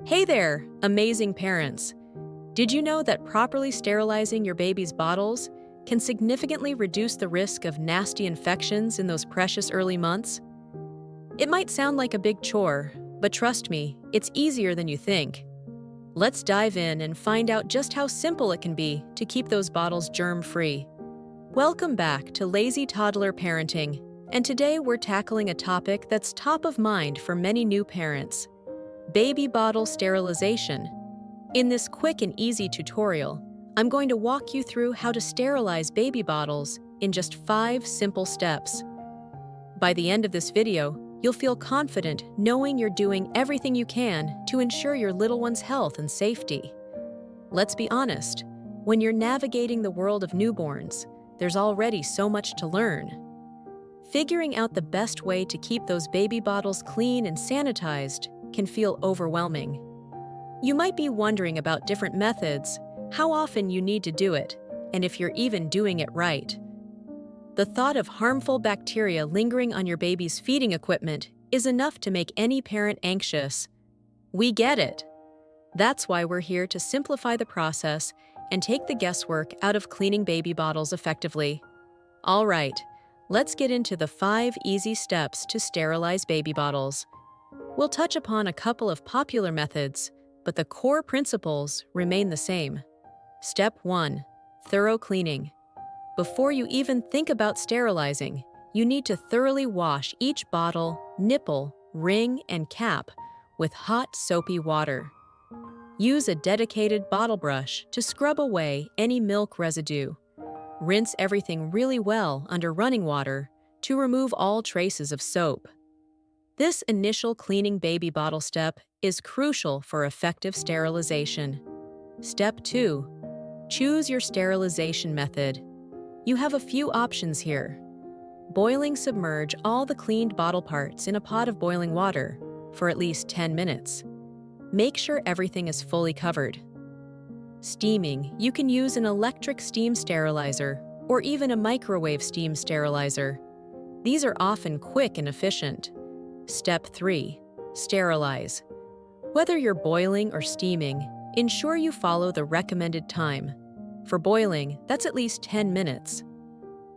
Hey there, amazing parents! Did you know that properly sterilizing your baby's bottles can significantly reduce the risk of nasty infections in those precious early months? It might sound like a big chore, but trust me, it's easier than you think. Let's dive in and find out just how simple it can be to keep those bottles germ-free. Welcome back to Lazy Toddler Parenting, and today we're tackling a topic that's top of mind for many new parents: baby bottle sterilization. In this quick and easy tutorial, I'm going to walk you through how to sterilize baby bottles in just 5 simple steps. By the end of this video, you'll feel confident knowing you're doing everything you can to ensure your little one's health and safety. Let's be honest, when you're navigating the world of newborns, there's already so much to learn. Figuring out the best way to keep those baby bottles clean and sanitized can feel overwhelming. You might be wondering about different methods, how often you need to do it, and if you're even doing it right. The thought of harmful bacteria lingering on your baby's feeding equipment is enough to make any parent anxious. We get it. That's why we're here to simplify the process and take the guesswork out of cleaning baby bottles effectively. All right, let's get into the 5 easy steps to sterilize baby bottles. We'll touch upon a couple of popular methods, but the core principles remain the same. Step 1. Thorough cleaning. Before you even think about sterilizing, you need to thoroughly wash each bottle, nipple, ring, and cap with hot, soapy water. Use a dedicated bottle brush to scrub away any milk residue. Rinse everything really well under running water to remove all traces of soap. This initial cleaning baby bottle step is crucial for effective sterilization. Step 2. Choose your sterilization method. You have a few options here. Boiling submerge all the cleaned bottle parts in a pot of boiling water for at least 10 minutes. Make sure everything is fully covered. Steaming, you can use an electric steam sterilizer or even a microwave steam sterilizer. These are often quick and efficient. Step 3. Sterilize. Whether you're boiling or steaming, ensure you follow the recommended time. For boiling, that's at least 10 minutes.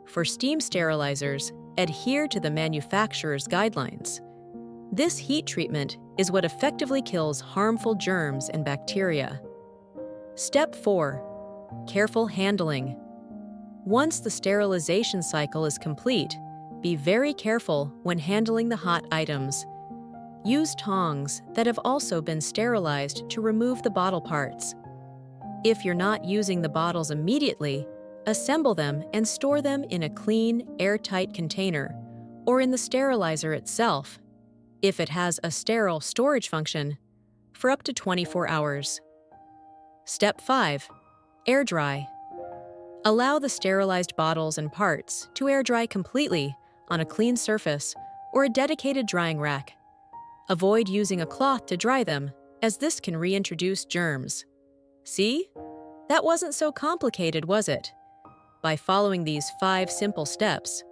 For steam sterilizers, adhere to the manufacturer's guidelines. This heat treatment is what effectively kills harmful germs and bacteria. Step 4. Careful handling. Once the sterilization cycle is complete, be very careful when handling the hot items. Use tongs that have also been sterilized to remove the bottle parts. If you're not using the bottles immediately, assemble them and store them in a clean, airtight container or in the sterilizer itself, if it has a sterile storage function, for up to 24 hours. Step 5. Air dry. Allow the sterilized bottles and parts to air dry completely on a clean surface or a dedicated drying rack. Avoid using a cloth to dry them, as this can reintroduce germs. See? That wasn't so complicated, was it? By following these 5 simple steps: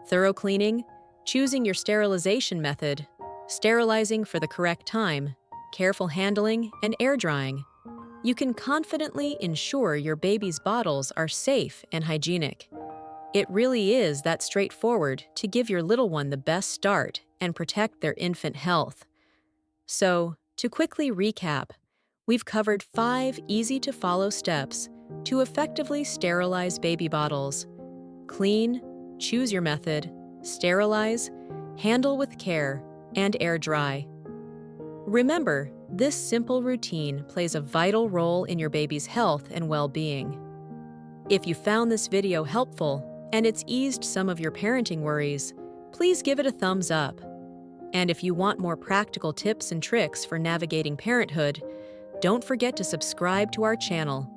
thorough cleaning, choosing your sterilization method, sterilizing for the correct time, careful handling, and air drying, you can confidently ensure your baby's bottles are safe and hygienic. It really is that straightforward to give your little one the best start and protect their infant health. So, to quickly recap, we've covered 5 easy-to-follow steps to effectively sterilize baby bottles. Clean, choose your method, sterilize, handle with care, and air dry. Remember, this simple routine plays a vital role in your baby's health and well-being. If you found this video helpful and it's eased some of your parenting worries, please give it a thumbs up. And if you want more practical tips and tricks for navigating parenthood, don't forget to subscribe to our channel